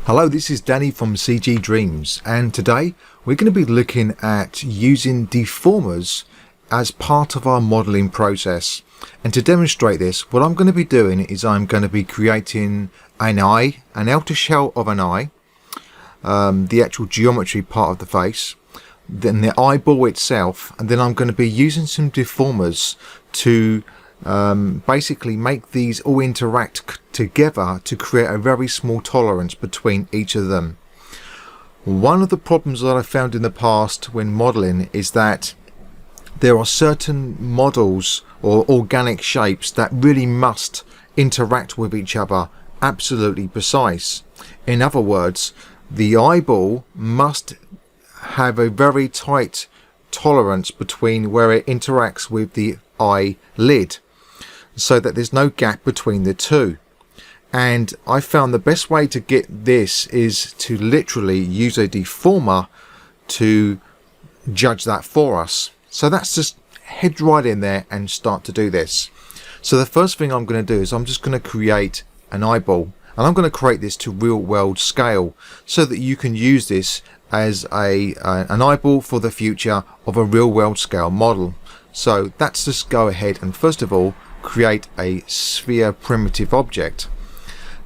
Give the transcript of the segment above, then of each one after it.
Hello, this is Danny from CG Dreams, and today we're going to be looking at using deformers as part of our modeling process. And to demonstrate this, what I'm going to be doing is I'm going to be creating an eye, an outer shell of an eye, the actual geometry part of the face, then the eyeball itself, and then I'm going to be using some deformers to basically make these all interact together to create a very small tolerance between each of them. One of the problems that I've found in the past when modeling is that there are certain models or organic shapes that really must interact with each other absolutely precise. In other words, the eyeball must have a very tight tolerance between where it interacts with the eyelid, so that there's no gap between the two. And I found the best way to get this is to literally use a deformer to judge that for us. So that's just head right in there and start to do this. So the first thing I'm going to do is I'm just going to create an eyeball, and I'm going to create this to real world scale so that you can use this as an eyeball for the future of a real world scale model. So let's just go ahead and first of all create a sphere primitive object.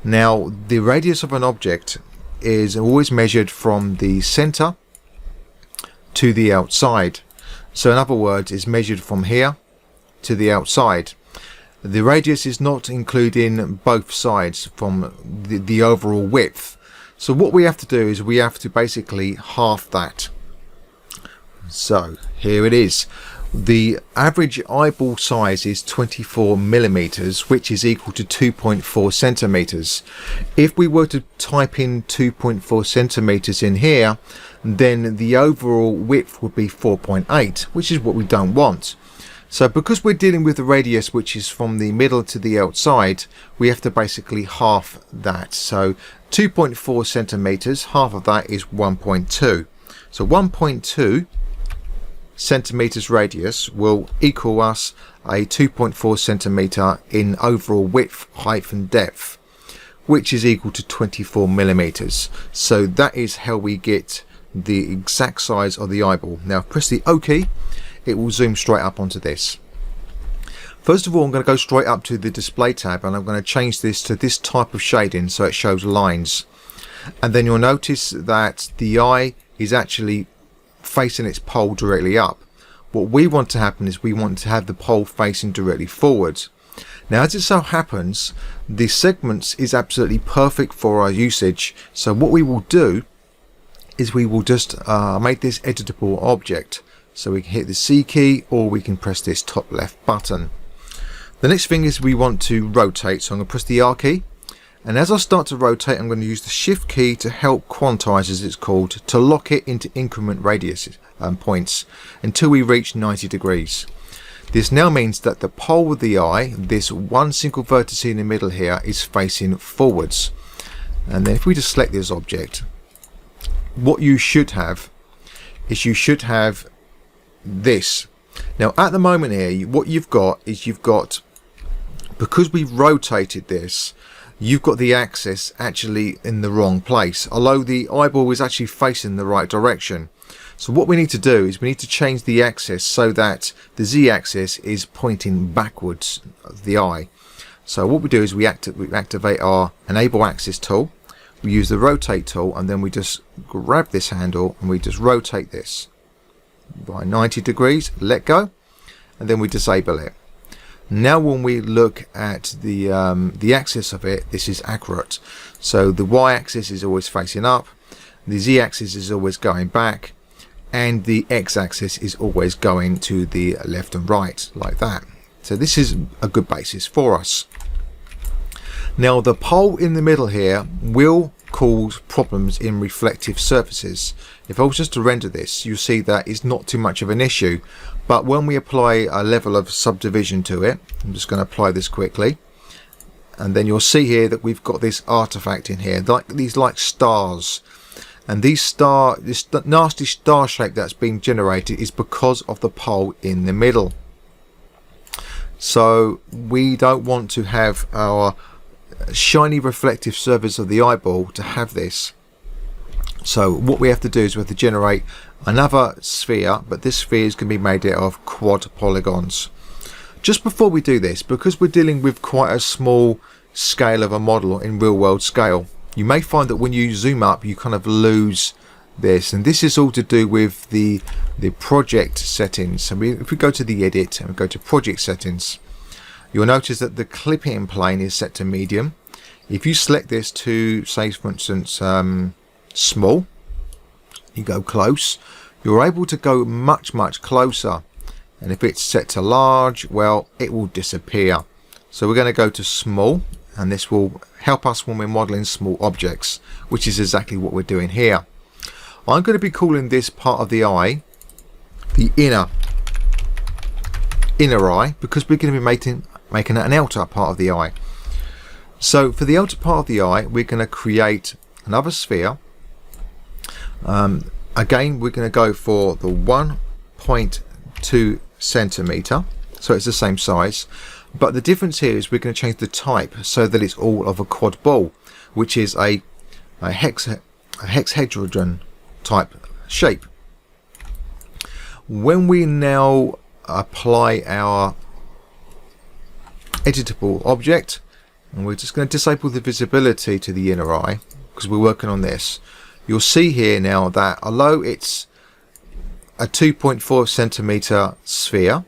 Now the radius of an object is always measured from the center to the outside. So in other words, it's measured from here to the outside. The radius is not including both sides from the overall width. So what we have to do is we have to basically half that. So here it is. The average eyeball size is 24 millimeters, which is equal to 2.4 centimeters. If we were to type in 2.4 centimeters in here, then the overall width would be 4.8, which is what we don't want. So because we're dealing with the radius which is from the middle to the outside, we have to basically half that. So 2.4 centimeters, half of that is 1.2. So 1.2 centimeters radius will equal us a 2.4 centimeter in overall width, height and depth, which is equal to 24 millimeters. So that is how we get the exact size of the eyeball. Now press the O key, it will zoom straight up onto this. First of all, I'm going to go straight up to the display tab, and I'm going to change this to this type of shading so it shows lines. And then you'll notice that the eye is actually facing its pole directly up. What we want to happen is we want to have the pole facing directly forward. Now as it so happens, the segments is absolutely perfect for our usage. So what we will do is we will just make this editable object. So we can hit the C key, or we can press this top left button. The next thing is we want to rotate, so I'm going to press the R key. And as I start to rotate, I'm going to use the shift key to help quantize, as it's called, to lock it into increment radius points until we reach 90 degrees. This now means that the pole of the eye, this one single vertex in the middle here, is facing forwards. And then if we just select this object, what you should have is you should have this. Now at the moment here, what you've got is because we've rotated this, you've got the axis actually in the wrong place, although the eyeball is actually facing the right direction. So what we need to do is we need to change the axis so that the z-axis is pointing backwards of the eye. So what we do is we activate our enable axis tool, we use the rotate tool, and then we just grab this handle and we just rotate this by 90 degrees, let go, and then we disable it. Now when we look at the axis of it, this is accurate. So the y-axis is always facing up, the z-axis is always going back, and the x-axis is always going to the left and right, like that. So this is a good basis for us. Now the pole in the middle here will cause problems in reflective surfaces. If I was just to render this, you see that it's not too much of an issue, but when we apply a level of subdivision to it, I'm just going to apply this quickly, and then you'll see here that we've got this artifact in here, like these stars, and this nasty star shape that's being generated is because of the pole in the middle. So we don't want to have our shiny reflective surface of the eyeball to have this. So what we have to do is we have to generate another sphere, but this sphere is going to be made out of quad polygons. Just before we do this, because we're dealing with quite a small scale of a model in real world scale, you may find that when you zoom up you kind of lose this, and this is all to do with the project settings. So if we go to the edit and we go to project settings, you'll notice that the clipping plane is set to medium. If you select this to, say for instance, small, you go close, you're able to go much closer, and if it's set to large, well, it will disappear. So we're going to go to small, and this will help us when we're modeling small objects, which is exactly what we're doing here. I'm going to be calling this part of the eye the inner eye, because we're going to be making an outer part of the eye. So for the outer part of the eye, we're going to create another sphere. Again, we're going to go for the 1.2 centimeter, so it's the same size, but the difference here is we're going to change the type so that it's all of a quad ball, which is a hexahedron type shape. When we now apply our editable object, and we're just going to disable the visibility to the inner eye because we're working on this, you'll see here now that although it's a 2.4 centimeter sphere,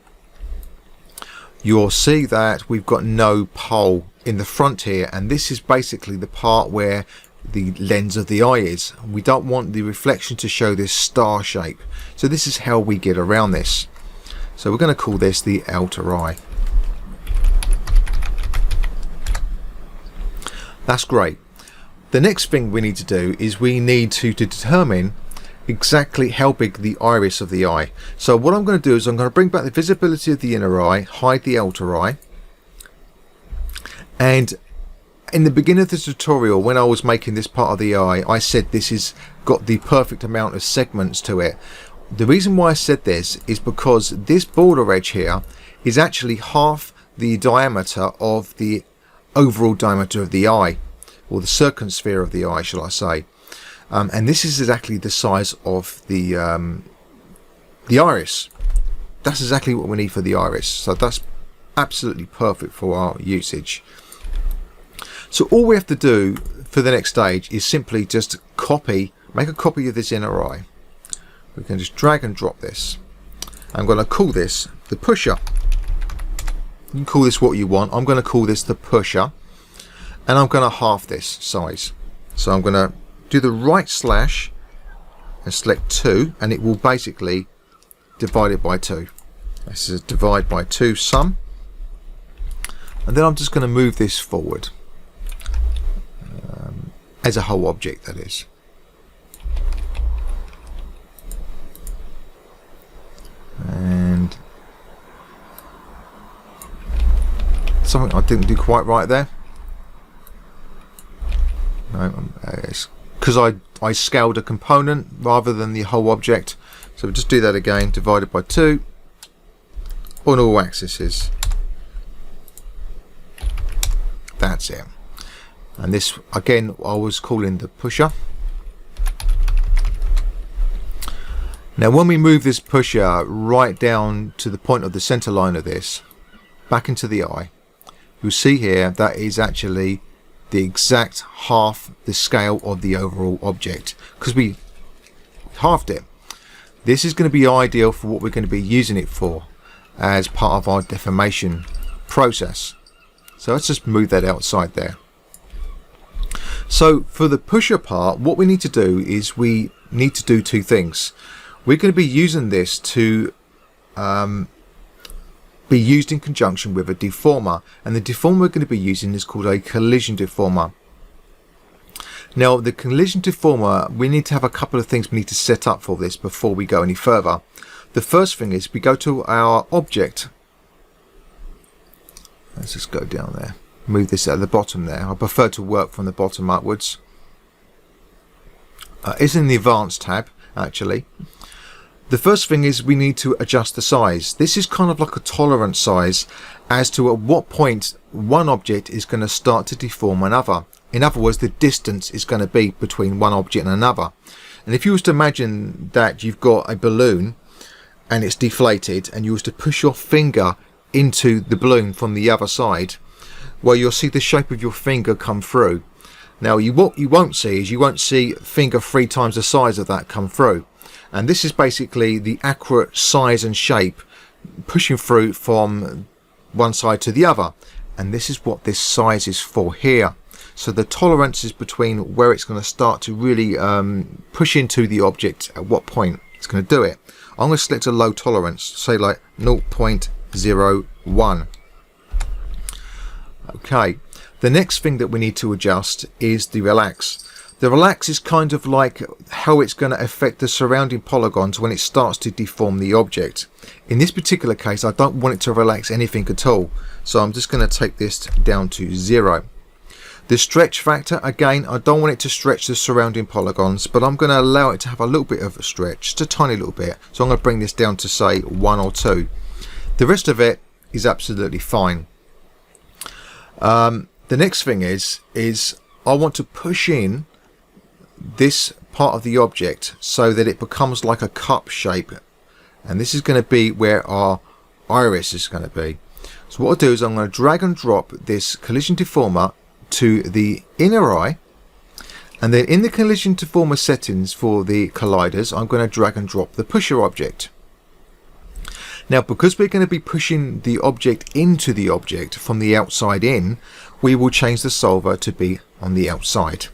you'll see that we've got no pole in the front here, and this is basically the part where the lens of the eye is. We don't want the reflection to show this star shape, so this is how we get around this. So we're going to call this the outer eye. That's great. The next thing we need to do is we need to determine exactly how big the iris of the eye. So what I'm going to do is I'm going to bring back the visibility of the inner eye, hide the outer eye, and in the beginning of the tutorial, when I was making this part of the eye, I said this has got the perfect amount of segments to it. The reason why I said this is because this border edge here is actually half the diameter of the overall diameter of the eye, or the circumsphere of the eye, shall I say. And this is exactly the size of the iris. That's exactly what we need for the iris. So that's absolutely perfect for our usage. So all we have to do for the next stage is simply just make a copy of this inner eye. We can just drag and drop this. I'm going to call this the pusher. You can call this what you want. I'm going to call this the pusher, and I'm going to halve this size. So I'm going to do the right slash and select 2, and it will basically divide it by 2. This is a divide by 2 sum, and then I'm just going to move this forward as a whole object, that is. And something I didn't do quite right there. No, it's because I scaled a component rather than the whole object. So we'll just do that again, divided by 2 on all axes. That's it. And this again I was calling the pusher. Now when we move this pusher right down to the point of the center line of this, back into the eye, you'll see here that is actually the exact half the scale of the overall object, because we halved it. This is going to be ideal for what we're going to be using it for as part of our deformation process. So let's just move that outside there. So for the pusher part, what we need to do is we need to do 2 things. We're going to be using this to be used in conjunction with a deformer, and the deformer we're going to be using is called a collision deformer. Now the collision deformer, we need to have a couple of things we need to set up for this before we go any further. The first thing is we go to our object. Let's just go down there, move this at the bottom there. I prefer to work from the bottom upwards. It's in the advanced tab actually. The first thing is we need to adjust the size. This is kind of like a tolerance size as to at what point one object is going to start to deform another. In other words, the distance is going to be between one object and another. And if you was to imagine that you've got a balloon and it's deflated, and you was to push your finger into the balloon from the other side, well, you'll see the shape of your finger come through. Now what you won't see is you won't see finger 3 times the size of that come through. And this is basically the accurate size and shape pushing through from one side to the other. And this is what this size is for here. So the tolerance is between where it's going to start to really push into the object, at what point it's going to do it. I'm going to select a low tolerance, say like 0.01. Okay, the next thing that we need to adjust is the relax. The relax is kind of like how it's going to affect the surrounding polygons when it starts to deform the object. In this particular case, I don't want it to relax anything at all, so I'm just going to take this down to 0. The stretch factor, again, I don't want it to stretch the surrounding polygons, but I'm going to allow it to have a little bit of a stretch, just a tiny little bit. So I'm going to bring this down to say 1 or 2. The rest of it is absolutely fine. The next thing is I want to push in this part of the object so that it becomes like a cup shape, and this is going to be where our iris is going to be. So what I'll do is I'm going to drag and drop this collision deformer to the inner eye, and then in the collision deformer settings for the colliders, I'm going to drag and drop the pusher object. Now, because we're going to be pushing the object into the object from the outside in, we will change the solver to be on the outside.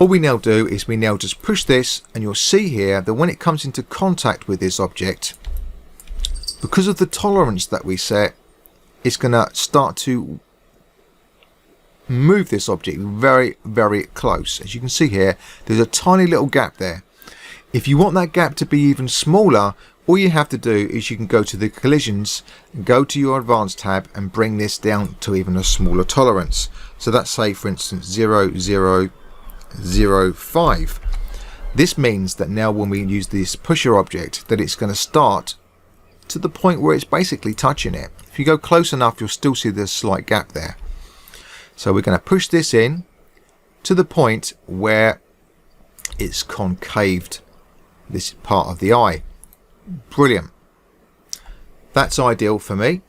All we now do is we now just push this, and you'll see here that when it comes into contact with this object, because of the tolerance that we set, it's going to start to move this object very, very close. As you can see here, there's a tiny little gap there. If you want that gap to be even smaller, all you have to do is you can go to the collisions, go to your advanced tab, and bring this down to even a smaller tolerance. So that's, say for instance, 0.005. This means that now when we use this pusher object, that it's going to start to the point where it's basically touching it. If you go close enough, you'll still see this slight gap there. So we're going to push this in to the point where it's concaved this part of the eye. Brilliant. That's ideal for me.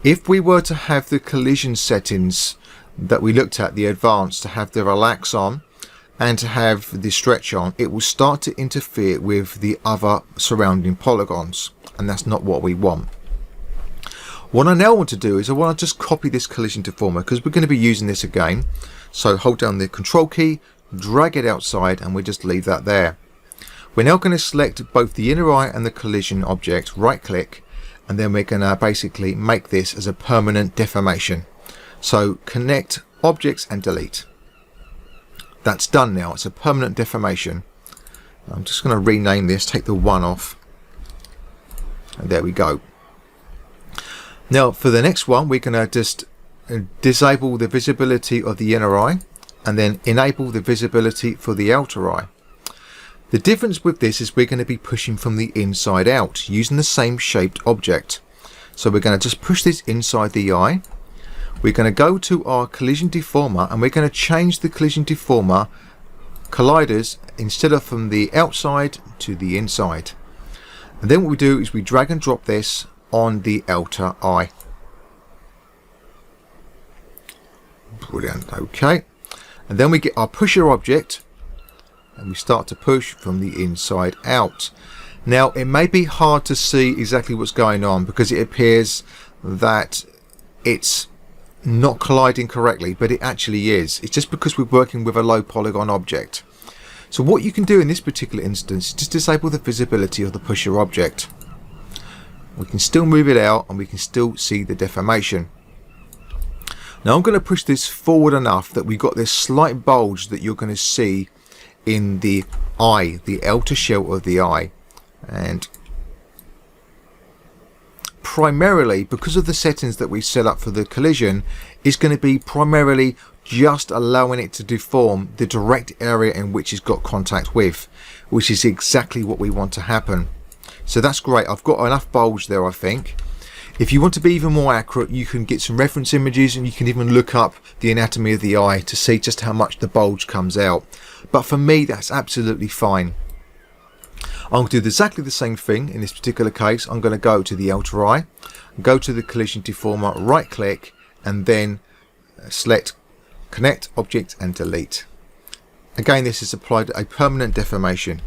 If we were to have the collision settings that we looked at, the advanced, to have the relax on and to have the stretch on, it will start to interfere with the other surrounding polygons, and that's not what we want. What I now want to do is I want to just copy this collision deformer, because we're going to be using this again. So hold down the control key, drag it outside, and we just leave that there. We're now going to select both the inner eye and the collision object, right click, and then we're going to basically make this as a permanent deformation. So connect objects and delete. That's done now. It's a permanent deformation. I'm just going to rename this, take the 1 off, and there we go. Now for the next one, we're going to just disable the visibility of the inner eye and then enable the visibility for the outer eye. The difference with this is we're going to be pushing from the inside out using the same shaped object. So we're going to just push this inside the eye. We're going to go to our collision deformer, and we're going to change the collision deformer colliders instead of from the outside to the inside. And then what we do is we drag and drop this on the outer eye. Brilliant. Okay, and then we get our pusher object, and we start to push from the inside out. Now it may be hard to see exactly what's going on because it appears that it's not colliding correctly, but it actually is. It's just because we're working with a low polygon object. So what you can do in this particular instance is just disable the visibility of the pusher object. We can still move it out and we can still see the deformation. Now I'm going to push this forward enough that we've got this slight bulge that you're going to see in the eye, the outer shell of the eye. And primarily, because of the settings that we set up for the collision, is going to be primarily just allowing it to deform the direct area in which it's got contact with, which is exactly what we want to happen. So that's great. I've got enough bulge there, I think. If you want to be even more accurate, you can get some reference images, and you can even look up the anatomy of the eye to see just how much the bulge comes out. But for me, that's absolutely fine. I'm going to do exactly the same thing in this particular case. I'm going to go to the outer eye, go to the collision deformer, right click, and then select connect object and delete. Again, this is applied a permanent deformation.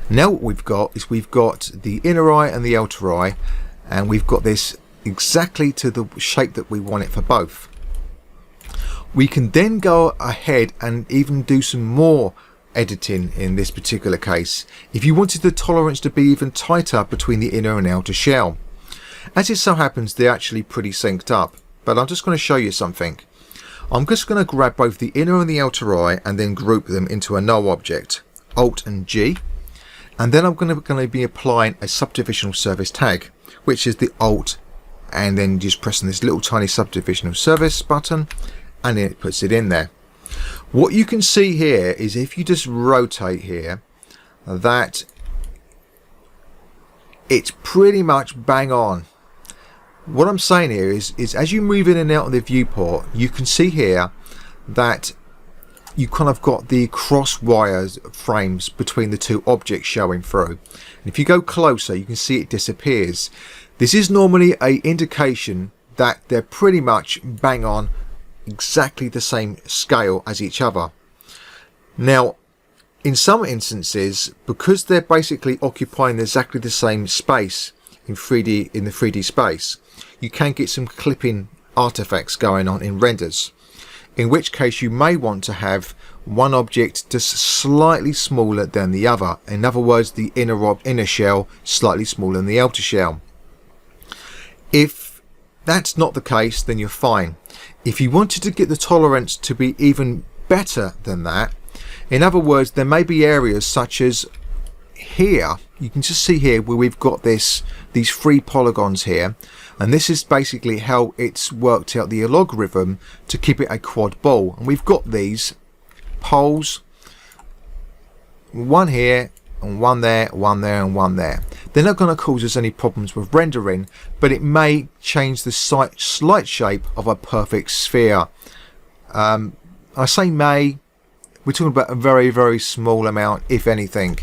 Now what we've got is we've got the inner eye and the outer eye, and we've got this exactly to the shape that we want it for both. We can then go ahead and even do some more editing in this particular case if you wanted the tolerance to be even tighter between the inner and outer shell. As it so happens, they're actually pretty synced up, but I'm just going to show you something. I'm just going to grab both the inner and the outer eye and then group them into a no object, Alt and G, and then I'm going to be applying a subdivisional service tag, which is the Alt and then just pressing this little tiny subdivisional service button, and then it puts it in there. What you can see here is if you just rotate here, that it's pretty much bang on. What I'm saying here is as you move in and out of the viewport, you can see here that you kind of got the cross wires frames between the two objects showing through. And if you go closer, you can see it disappears. This is normally an indication that they're pretty much bang on, exactly the same scale as each other. Now, in some instances, because they're basically occupying exactly the same space in the 3D space, you can get some clipping artifacts going on in renders, in which case you may want to have one object just slightly smaller than the other. In other words, the inner shell slightly smaller than the outer shell. If that's not the case, then you're fine. If you wanted to get the tolerance to be even better than that, in other words, there may be areas such as here, you can just see here where we've got these 3 polygons here, and this is basically how it's worked out the logarithm to keep it a quad ball. And we've got these poles, one here and one there, one there and one there. They're not going to cause us any problems with rendering, but it may change the slight shape of a perfect sphere. I say may, we're talking about a very, very small amount, if anything.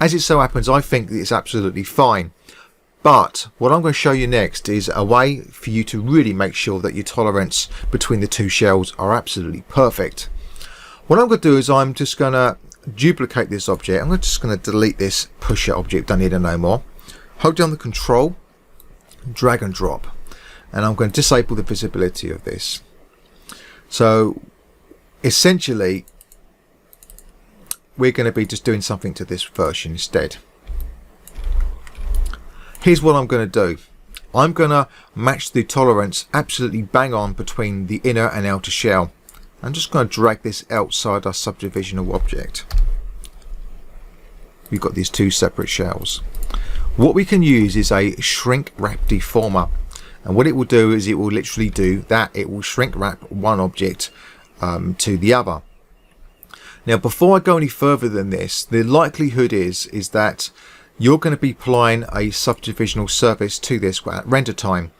As it so happens, I think that it's absolutely fine. But what I'm going to show you next is a way for you to really make sure that your tolerance between the two shells are absolutely perfect. What I'm going to do is I'm just going to duplicate this object. I'm just going to delete this pusher object. Don't need it no more. Hold down the control, drag and drop, and I'm going to disable the visibility of this. So essentially we're going to be just doing something to this version instead. Here's what I'm going to do. I'm going to match the tolerance absolutely bang on between the inner and outer shell. I'm just going to drag this outside our subdivisional object. We've got these 2 separate shells. What we can use is a Shrinkwrap deformer, and what it will do is it will literally do that. It will shrink wrap one object to the other. Now, before I go any further than this, the likelihood is that you're going to be applying a subdivisional service to this at render time.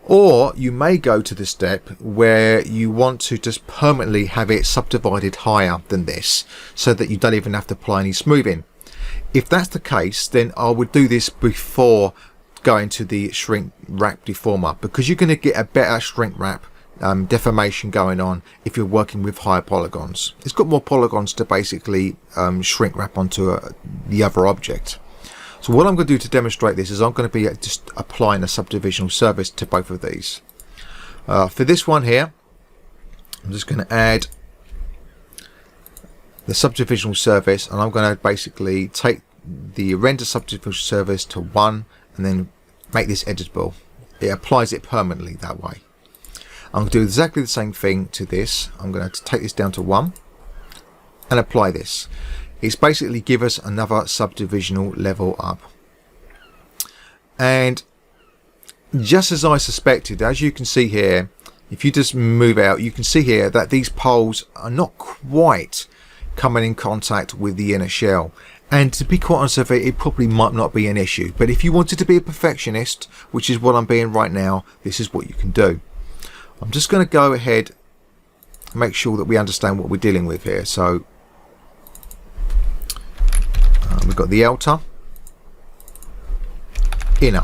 Or you may go to the step where you want to just permanently have it subdivided higher than this, so that you don't even have to apply any smoothing. If that's the case, then I would do this before going to the shrink wrap deformer, because you're going to get a better shrink wrap deformation going on if you're working with higher polygons. It's got more polygons to basically shrink wrap onto the other object. So what I'm going to do to demonstrate this is I'm going to be just applying a subdivisional service to both of these. For this one here, I'm just going to add the subdivisional service, and I'm going to basically take the render subdivisional service to 1 and then make this editable. It applies it permanently that way. I'm going to do exactly the same thing to this. I'm going to take this down to 1 and apply this. It's basically give us another subdivisional level up. And just as I suspected, as you can see here, if you just move out, you can see here that these poles are not quite coming in contact with the inner shell. And to be quite honest with you, it probably might not be an issue. But if you wanted to be a perfectionist, which is what I'm being right now, this is what you can do. I'm just going to go ahead and make sure that we understand what we're dealing with here. So we've got the outer, inner.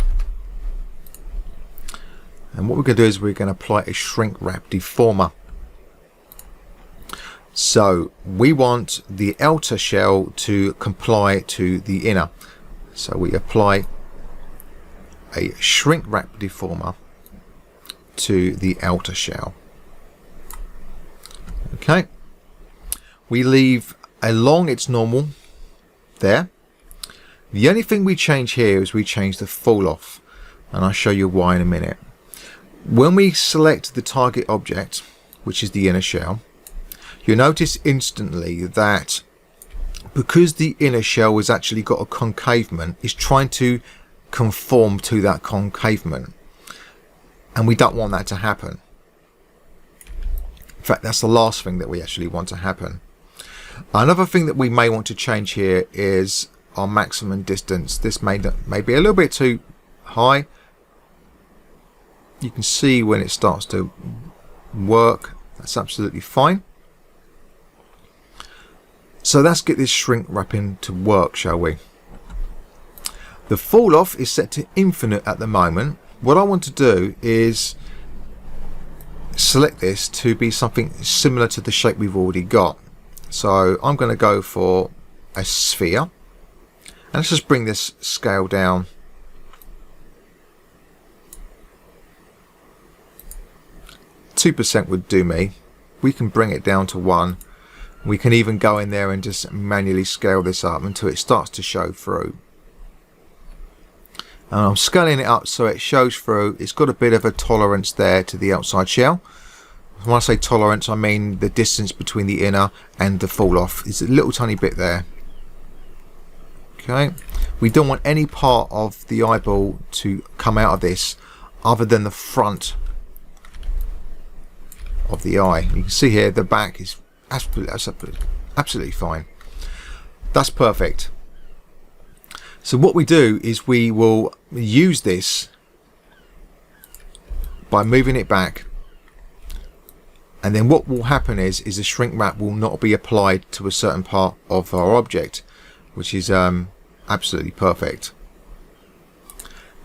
And what we're going to do is we're going to apply a Shrinkwrap deformer. So we want the outer shell to comply to the inner. So we apply a Shrinkwrap deformer to the outer shell. Okay. We leave along its normal there. The only thing we change here is we change the fall off, and I'll show you why in a minute. When we select the target object, which is the inner shell, you'll notice instantly that because the inner shell has actually got a concavement, it's trying to conform to that concavement, and we don't want that to happen. In fact, that's the last thing that we actually want to happen. Another thing that we may want to change here is our maximum distance. This may be a little bit too high. You can see when it starts to work, that's absolutely fine. So let's get this shrink wrapping to work, shall we? The fall off is set to infinite at the moment. What I want to do is select this to be something similar to the shape we've already got. So I'm going to go for a sphere, and let's just bring this scale down. %2 would do me. We can bring it down to 1. We can even go in there and just manually scale this up until it starts to show through. And I'm scaling it up so it shows through. It's got a bit of a tolerance there to the outside shell. When I say tolerance, I mean the distance between the inner and the fall off. It's a little tiny bit there. Okay, we don't want any part of the eyeball to come out of this other than the front of the eye. You can see here the back is absolutely fine. That's perfect. So what we do is we will use this by moving it back, and then what will happen is the shrink wrap will not be applied to a certain part of our object, which is absolutely perfect.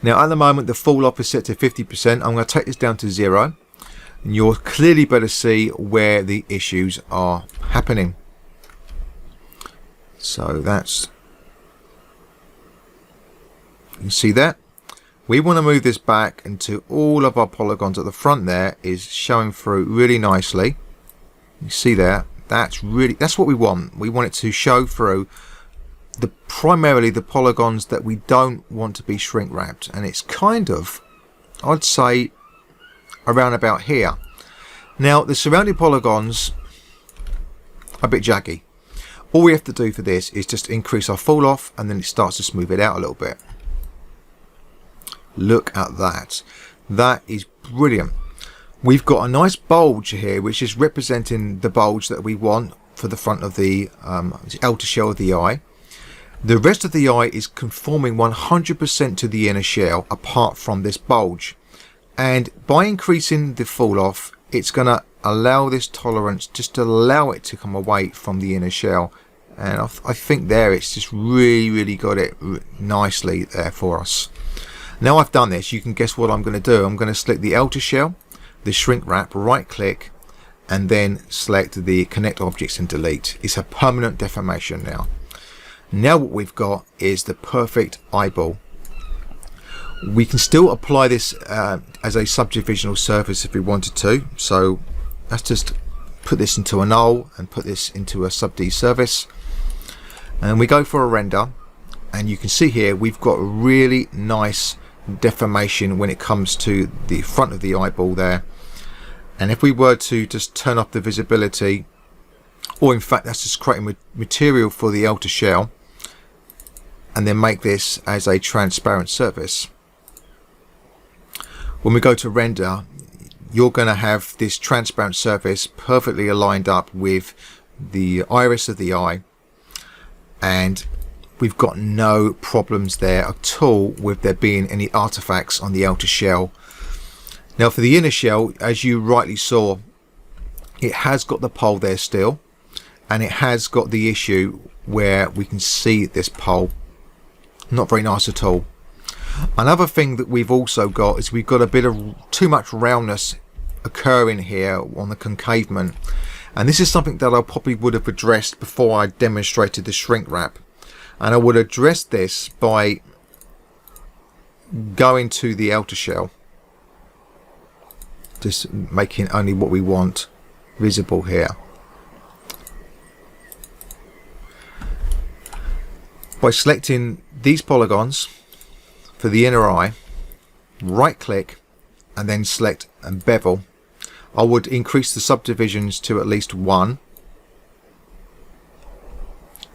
Now at the moment the fall off is set to 50%. I'm going to take this down to 0, and you'll clearly better see where the issues are happening. So that's, you can see that. We want to move this back until all of our polygons at the front there is showing through really nicely. You see there, that's what we want. We want it to show through primarily the polygons that we don't want to be shrink wrapped, and it's kind of, I'd say, around about here. Now the surrounding polygons are a bit jaggy. All we have to do for this is just increase our fall off, and then it starts to smooth it out a little bit. Look at that. That is brilliant. We've got a nice bulge here, which is representing the bulge that we want for the front of the outer shell of the eye. The rest of the eye is conforming 100% to the inner shell apart from this bulge. And by increasing the fall off, it's going to allow this tolerance, just to allow it to come away from the inner shell. And I think there it's just really got it nicely there for us. Now I've done this, you can guess what I'm going to do. I'm going to select the outer shell, the shrink wrap, right click, and then select the connect objects and delete. It's a permanent deformation now. Now what we've got is the perfect eyeball. We can still apply this as a subdivisional surface if we wanted to. So let's just put this into a null and put this into a sub D surface. And we go for a render. And you can see here we've got a really nice deformation when it comes to the front of the eyeball there. And if we were to just turn off the visibility, or in fact that's just creating material for the outer shell, and then make this as a transparent surface. When we go to render, you're going to have this transparent surface perfectly aligned up with the iris of the eye, and we've got no problems there at all with there being any artifacts on the outer shell. Now for the inner shell, as you rightly saw, it has got the pole there still, and it has got the issue where we can see this pole. Not very nice at all. Another thing that we've also got is we've got a bit of too much roundness occurring here on the concavement, and this is something that I probably would have addressed before I demonstrated the shrink wrap, and I would address this by going to the outer shell, just making only what we want visible here. By selecting these polygons for the inner eye, right click and then select and bevel, I would increase the subdivisions to at least 1,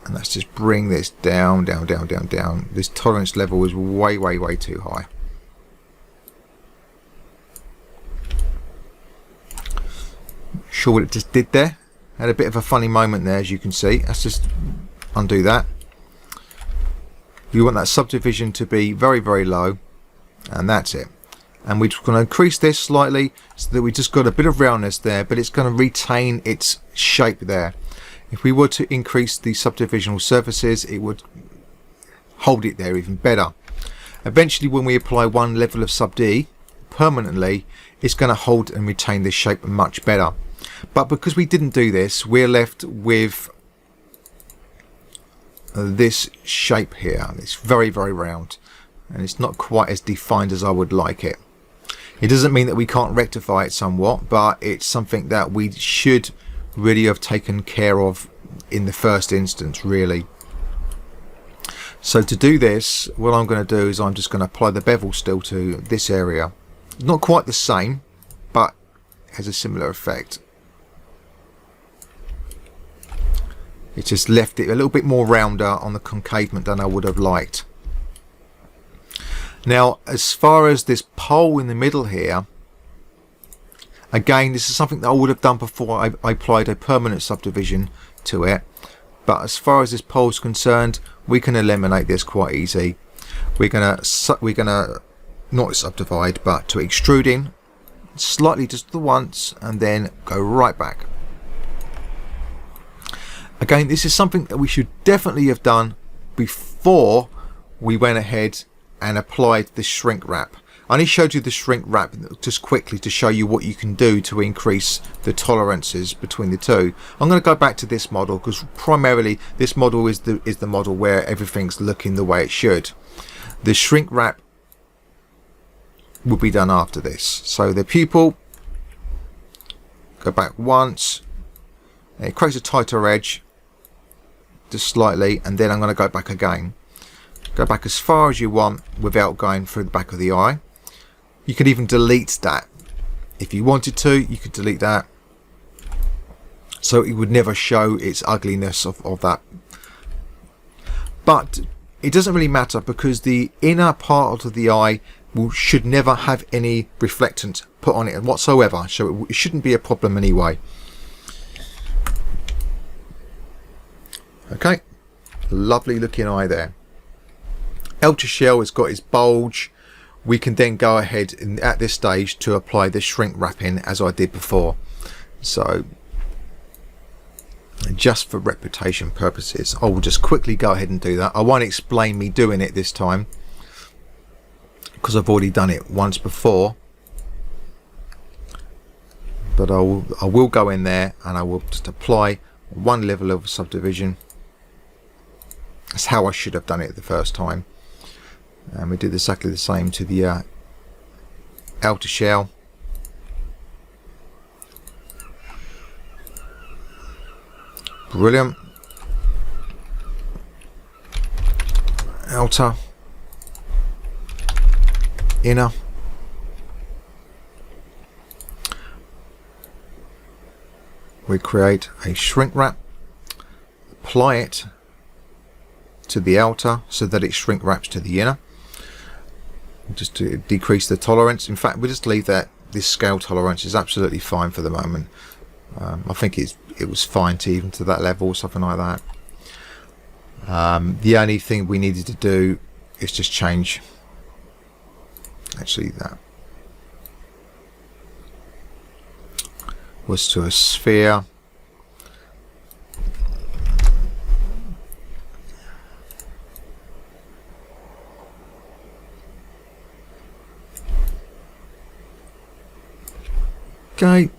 and let's just bring this down. This tolerance level is way too high. Sure what it just did there. Had a bit of a funny moment there, as you can see. Let's just undo that. You want that subdivision to be very low, and that's it. And we're going to increase this slightly so that we just got a bit of roundness there, but it's going to retain its shape there. If we were to increase the subdivisional surfaces, it would hold it there even better. Eventually, when we apply one level of sub D permanently, it's going to hold and retain this shape much better. But because we didn't do this, we're left with this shape here. It's very round, and it's not quite as defined as I would like it. It doesn't mean that we can't rectify it somewhat, but it's something that we should really have taken care of in the first instance, really. So to do this, what I'm going to do is I'm just going to apply the bevel still to this area. Not quite the same, but has a similar effect. It just left it a little bit more rounder on the concavement than I would have liked. Now, as far as this pole in the middle here, again, this is something that I would have done before I applied a permanent subdivision to it. But as far as this pole is concerned, we can eliminate this quite easy. We're gonna not subdivide, but to extrude in slightly just the once, and then go right back. Again, this is something that we should definitely have done before we went ahead and applied the shrink wrap. I only showed you the shrink wrap just quickly to show you what you can do to increase the tolerances between the two. I'm going to go back to this model because primarily this model is the model where everything's looking the way it should. The shrink wrap will be done after this. So the pupil, go back once, and it creates a tighter edge just slightly, and then I'm going to go back again. Go back as far as you want without going through the back of the eye. You could even delete that. If you wanted to, you could delete that, so it would never show its ugliness of that. But it doesn't really matter because the inner part of the eye should never have any reflectant put on it whatsoever, so it shouldn't be a problem anyway. Okay, lovely looking eye there. Outer shell has got its bulge. We can then go ahead at this stage to apply the shrink wrapping as I did before. So just for reputation purposes, I will just quickly go ahead and do that. I won't explain me doing it this time because I've already done it once before, but I will go in there and I will just apply one level of subdivision. That's how I should have done it the first time. And we did exactly the same to the outer shell. Brilliant. Outer, inner. We create a shrink wrap, apply it to the outer so that it shrink wraps to the inner, just to decrease the tolerance. In fact, we just leave that. This scale tolerance is absolutely fine for the moment. I think it was fine to even to that level or something like that. The only thing we needed to do is just change actually that was to a sphere. Okay,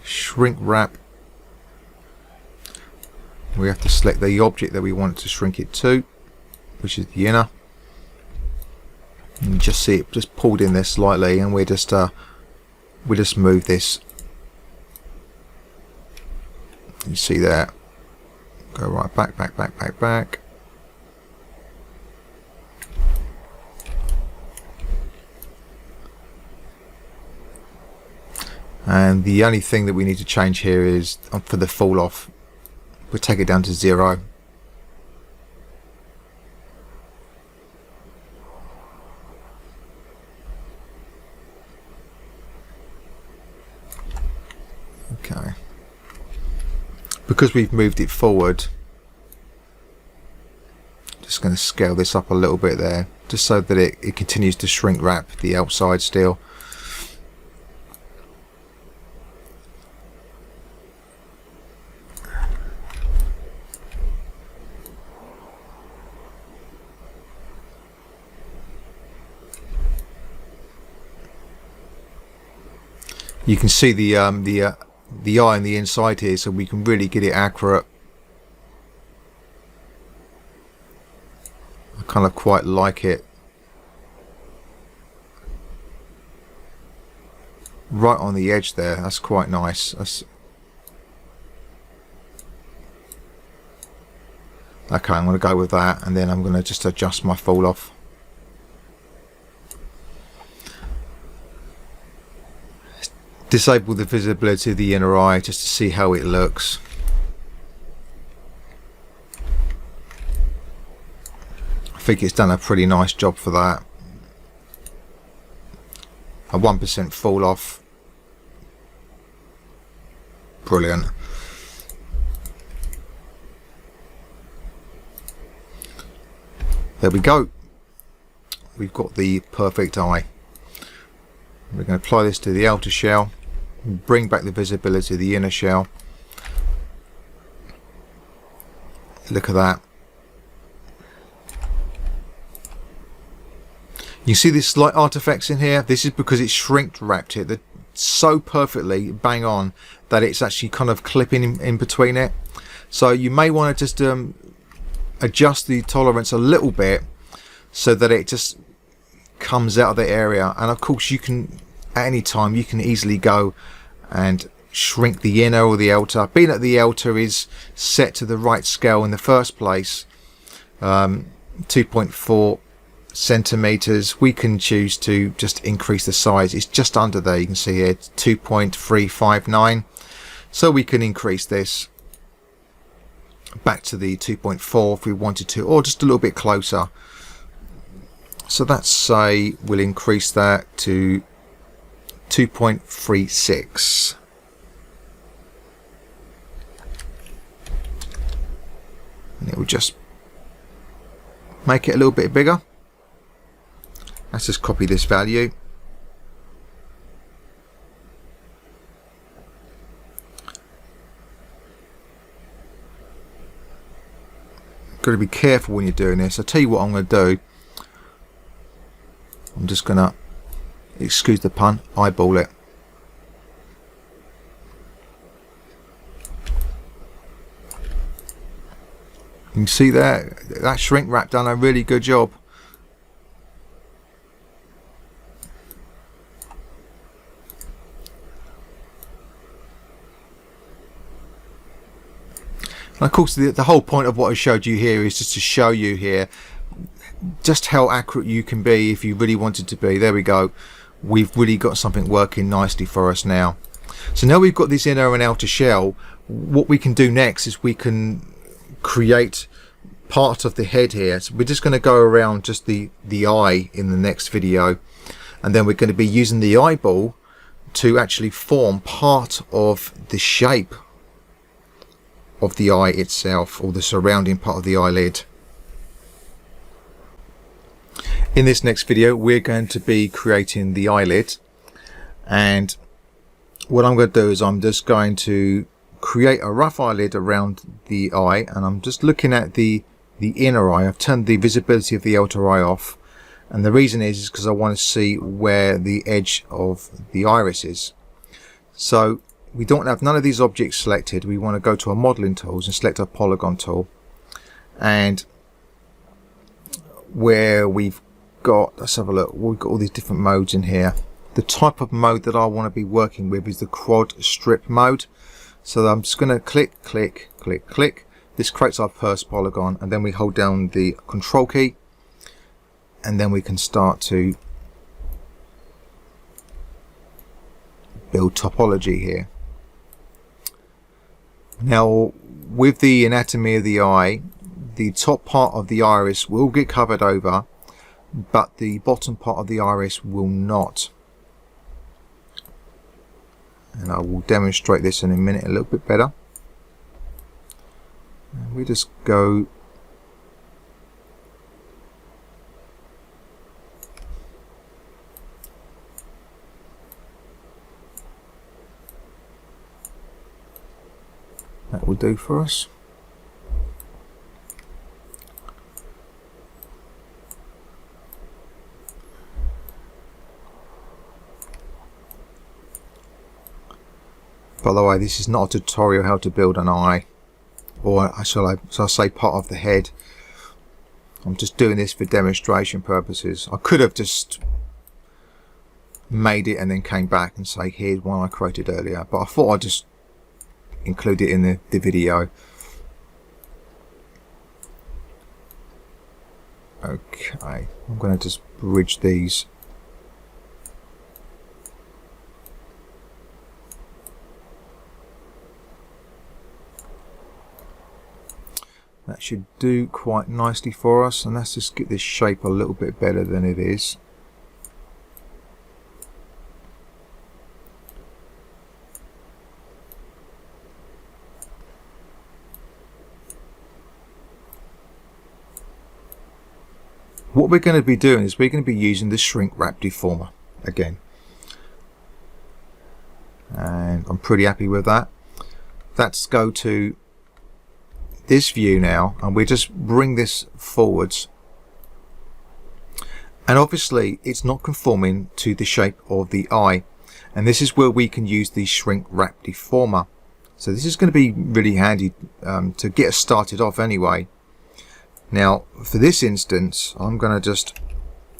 shrink wrap. We have to select the object that we want to shrink it to, which is the inner. You just see it just pulled in there slightly, and we just move this. You see that? Go right back, back, back, back, back. And the only thing that we need to change here is for the fall off. We'll take it down to 0. Okay. Because we've moved it forward, just going to scale this up a little bit there, just so that it continues to shrink wrap the outside still. You can see the eye on the inside here, so we can really get it accurate. I kind of quite like it. Right on the edge there, that's quite nice. Okay, I'm going to go with that, and then I'm going to just adjust my fall off. Disable the visibility of the inner eye just to see how it looks. I think it's done a pretty nice job for that. A 1% fall off. Brilliant. There we go. We've got the perfect eye. We're going to apply this to the outer shell, bring back the visibility of the inner shell. Look at that. You see these slight artifacts in here? This is because it's shrink wrapped it so perfectly, bang on, that it's actually kind of clipping in between it. So you may want to just adjust the tolerance a little bit so that it just comes out of the area. And of course you can, at any time, you can easily go and shrink the inner or the outer. Being that the outer is set to the right scale in the first place, 2.4 centimeters, we can choose to just increase the size. It's just under there, you can see here, 2.359, so we can increase this back to the 2.4 if we wanted to, or just a little bit closer. So that's, say, we'll increase that to 2.36. And it will just make it a little bit bigger. Let's just copy this value. Got to be careful when you're doing this. I'll tell you what I'm going to do. I'm just going to, excuse the pun, eyeball it. You can see there, that shrink wrap done a really good job. And of course the whole point of what I showed you here is just to show you here just how accurate you can be if you really wanted to be. There we go. We've really got something working nicely for us now. So now we've got this inner and outer shell, what we can do next is we can create part of the head here. So we're just going to go around just the eye in the next video, and then we're going to be using the eyeball to actually form part of the shape of the eye itself, or the surrounding part of the eyelid. In this next video we're going to be creating the eyelid, and what I'm going to do is I'm just going to create a rough eyelid around the eye, and I'm just looking at the inner eye. I've turned the visibility of the outer eye off, and the reason is because I want to see where the edge of the iris is. So we don't have none of these objects selected. We want to go to our modeling tools and select our polygon tool, and where we've got, let's have a look, we've got all these different modes in here. The type of mode that I want to be working with is the quad strip mode. So I'm just going to click, click, click, click. This creates our first polygon, and then we hold down the control key, and then we can start to build topology here. Now, with the anatomy of the eye, the top part of the iris will get covered over, but the bottom part of the iris will not. And I will demonstrate this in a minute a little bit better. And we just go that will do for us. By the way, this is not a tutorial how to build an eye, or shall I say part of the head. I'm just doing this for demonstration purposes. I could have just made it and then came back and say here's one I created earlier, but I thought I'd just include it in the video. Okay, I'm going to just bridge these. That should do quite nicely for us, and let's just get this shape a little bit better than it is. What we're going to be doing is we're going to be using the Shrinkwrap deformer again, and I'm pretty happy with that. Let's go to this view now, and we just bring this forwards, and obviously it's not conforming to the shape of the eye, and this is where we can use the Shrinkwrap deformer. So this is going to be really handy to get us started off anyway. Now for this instance I'm going to just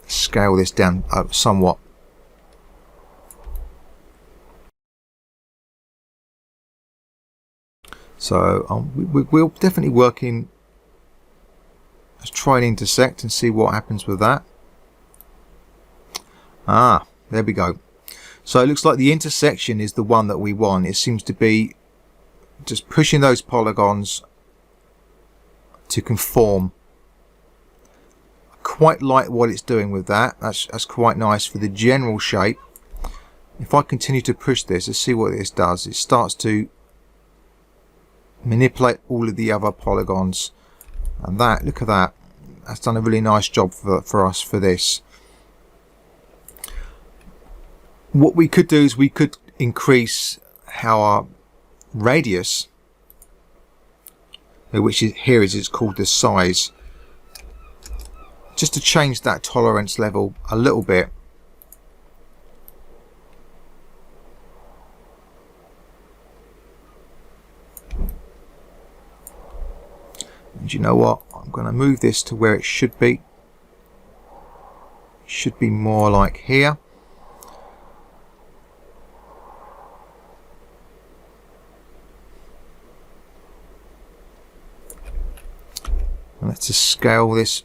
scale this down somewhat. So we'll definitely work in, let's try and intersect and see what happens with that. Ah, there we go. So it looks like the intersection is the one that we want. It seems to be just pushing those polygons to conform. I quite like what it's doing with that. That's quite nice for the general shape. If I continue to push this, let's see what this does. It starts to manipulate all of the other polygons, and that, look at that, that's done a really nice job for us for this. What we could do is we could increase our radius, which is here is it's called the size, just to change that tolerance level a little bit. And you know what, I'm going to move this to where it should be. It should be more like here. And let's just scale this.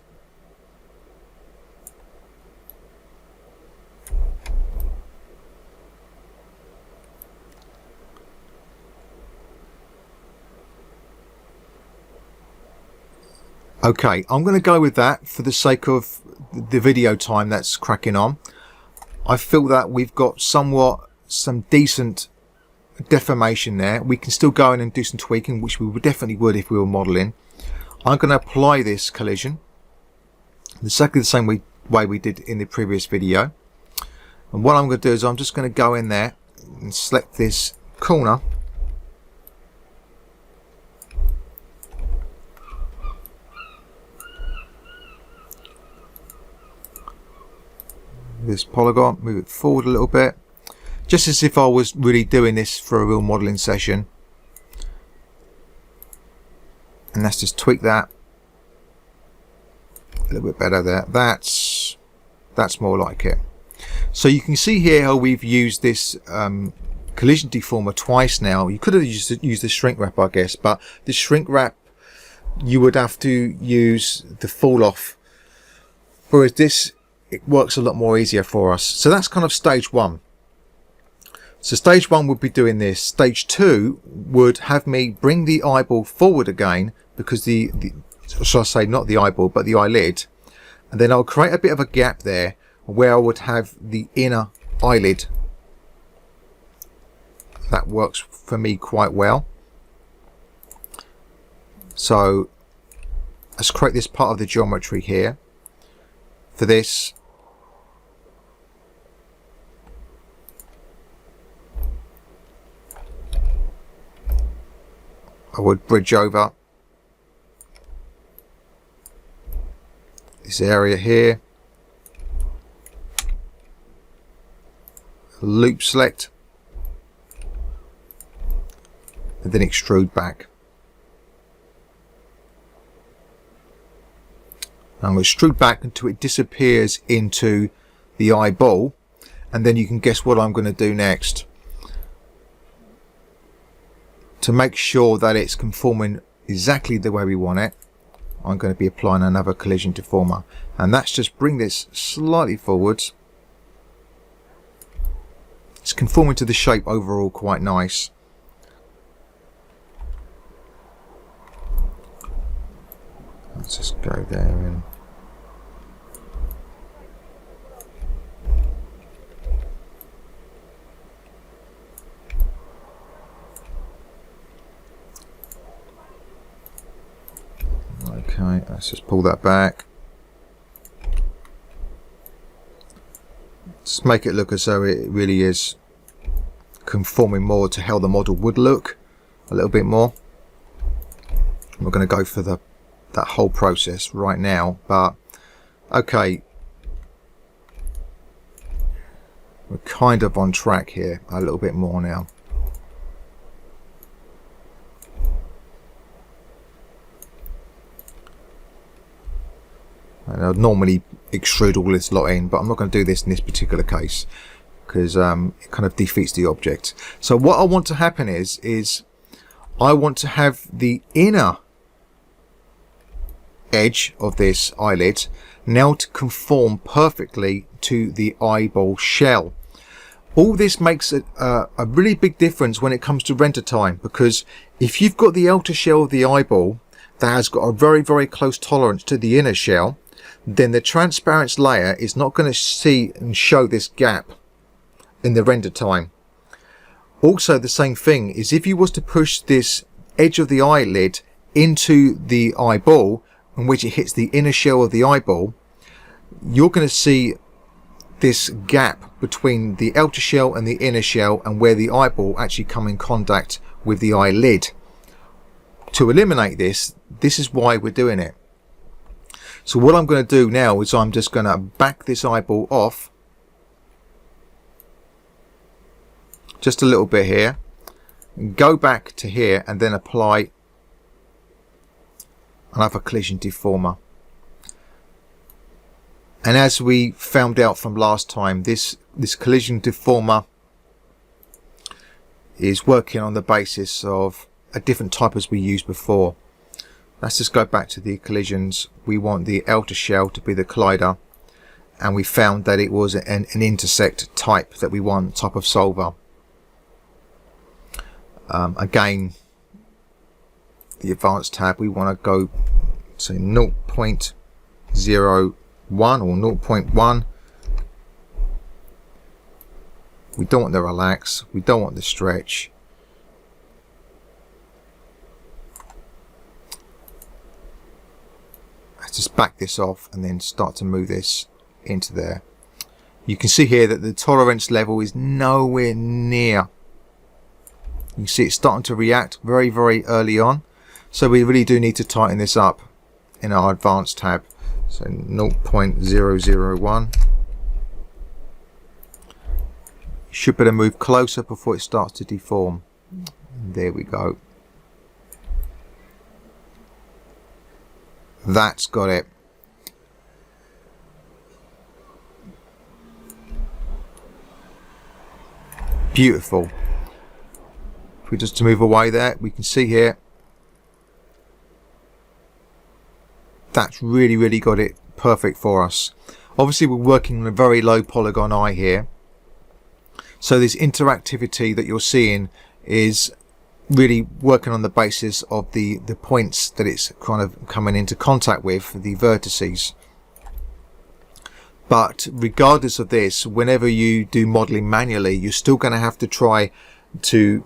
Okay, I'm going to go with that for the sake of the video time that's cracking on. I feel that we've got some decent deformation there. We can still go in and do some tweaking, which we definitely would if we were modeling. I'm going to apply this collision exactly the same way we did in the previous video. And what I'm going to do is I'm just going to go in there and select this corner, this polygon, move it forward a little bit, just as if I was really doing this for a real modeling session. And let's just tweak that a little bit better there. That's more like it. So you can see here how we've used this collision deformer twice now. You could have used the shrink wrap, I guess, but the shrink wrap you would have to use the fall off, whereas this, it works a lot more easier for us. So that's kind of stage one. So stage one would be doing this. Stage two would have me bring the eyeball forward again, because shall I say, not the eyeball but the eyelid, and then I'll create a bit of a gap there where I would have the inner eyelid. That works for me quite well. So let's create this part of the geometry here. For this, I would bridge over this area here, loop select, and then extrude back. I'm going to extrude back until it disappears into the eyeball, and then you can guess what I'm going to do next. To make sure that it's conforming exactly the way we want it, I'm going to be applying another collision deformer, and that's just bring this slightly forwards. It's conforming to the shape overall quite nice. Let's just go there and okay, let's just pull that back. Just make it look as though it really is conforming more to how the model would look, a little bit more. We're going to go for that whole process right now, but okay, we're kind of on track here a little bit more now. And I'd normally extrude all this lot in, but I'm not going to do this in this particular case because it kind of defeats the object. So what I want to happen is I want to have the inner edge of this eyelid now to conform perfectly to the eyeball shell. All this makes it a really big difference when it comes to render time, because if you've got the outer shell of the eyeball that has got a very, very close tolerance to the inner shell, then the transparent layer is not going to see and show this gap in the render time. Also, the same thing is if you was to push this edge of the eyelid into the eyeball, in which it hits the inner shell of the eyeball, you're going to see this gap between the outer shell and the inner shell, and where the eyeball actually come in contact with the eyelid. To eliminate this, this is why we're doing it. So what I'm going to do now is I'm just going to back this eyeball off just a little bit here, and go back to here, and then apply another collision deformer. And as we found out from last time, this collision deformer is working on the basis of a different type as we used before. Let's just go back to the collisions. We want the outer shell to be the collider, and we found that it was an intersect type that we want, type of solver. Again, the advanced tab, we want to go say 0.01 or 0.1. We don't want the relax, we don't want the stretch, just back this off and then start to move this into there. You can see here that the tolerance level is nowhere near. You can see it's starting to react very, very early on. So we really do need to tighten this up in our advanced tab. So 0.001. You should better move closer before it starts to deform. There we go. That's got it. Beautiful. If we just move away there, we can see here that's really, really got it perfect for us. Obviously we're working on a very low polygon eye here, so this interactivity that you're seeing is really working on the basis of the points that it's kind of coming into contact with, the vertices. But regardless of this, whenever you do modeling manually, you're still going to have to try to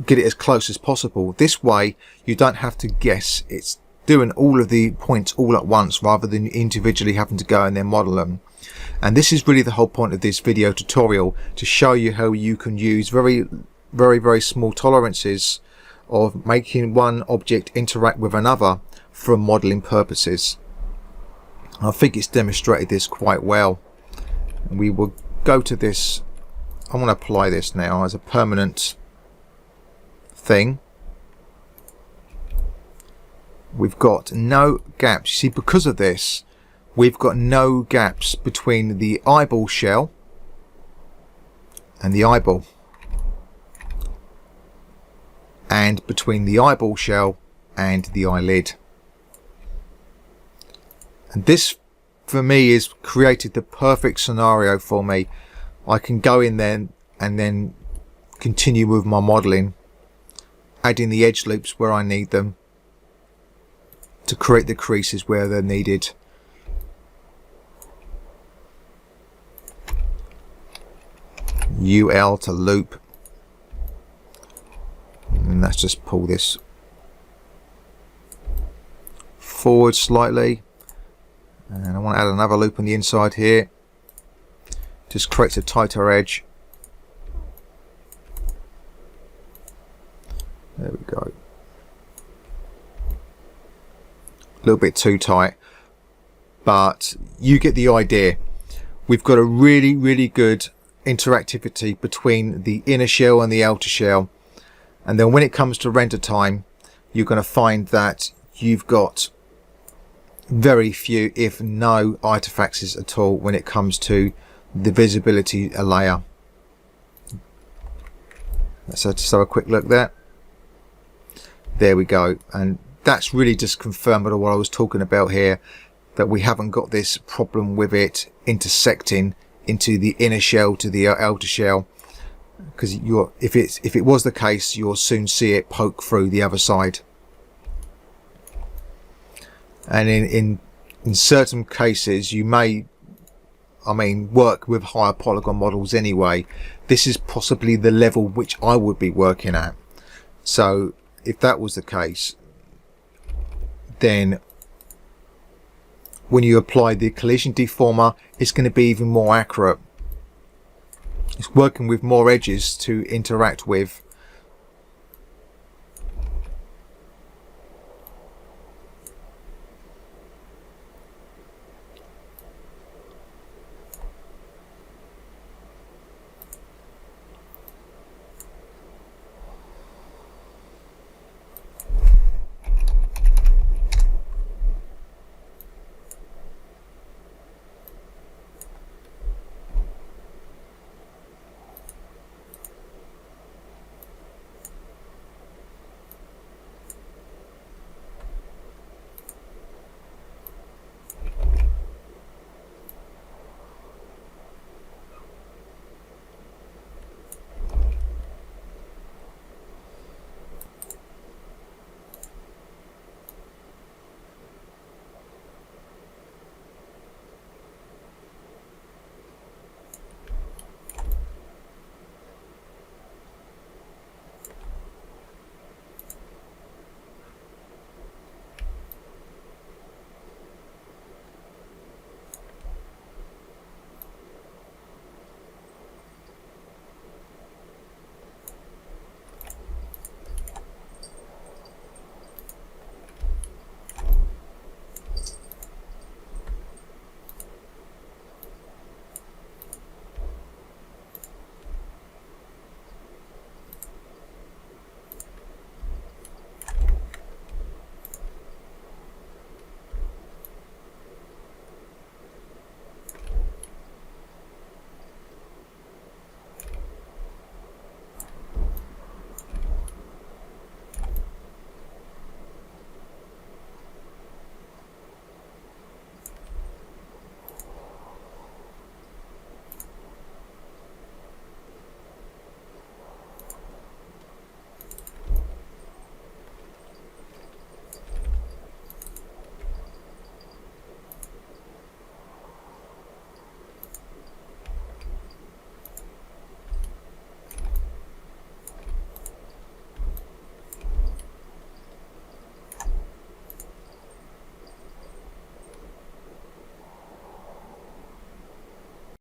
get it as close as possible. This way you don't have to guess. It's doing all of the points all at once rather than individually having to go and then model them. And this is really the whole point of this video tutorial, to show you how you can use very, very small tolerances of making one object interact with another for modeling purposes. I think it's demonstrated this quite well. We will go to this. I want to apply this now as a permanent thing. We've got no gaps. You see, because of this, we've got no gaps between the eyeball shell and the eyeball, and between the eyeball shell and the eyelid. And this for me is created the perfect scenario for me. I can go in there and then continue with my modeling, adding the edge loops where I need them to create the creases where they're needed. UL to loop, and let's just pull this forward slightly, and I want to add another loop on the inside here. Just creates a tighter edge. There we go. A little bit too tight, but you get the idea. We've got a really good interactivity between the inner shell and the outer shell, and then when it comes to render time, you're going to find that you've got very few, if no, artifacts at all when it comes to the visibility layer. Let's just have a quick look there. There we go, and that's really just confirmed what I was talking about here, that we haven't got this problem with it intersecting into the inner shell to the outer shell, because if it was the case, you'll soon see it poke through the other side. And in certain cases you may, work with higher polygon models anyway. This is possibly the level which I would be working at. So if that was the case, then when you apply the collision deformer, it's going to be even more accurate. It's working with more edges to interact with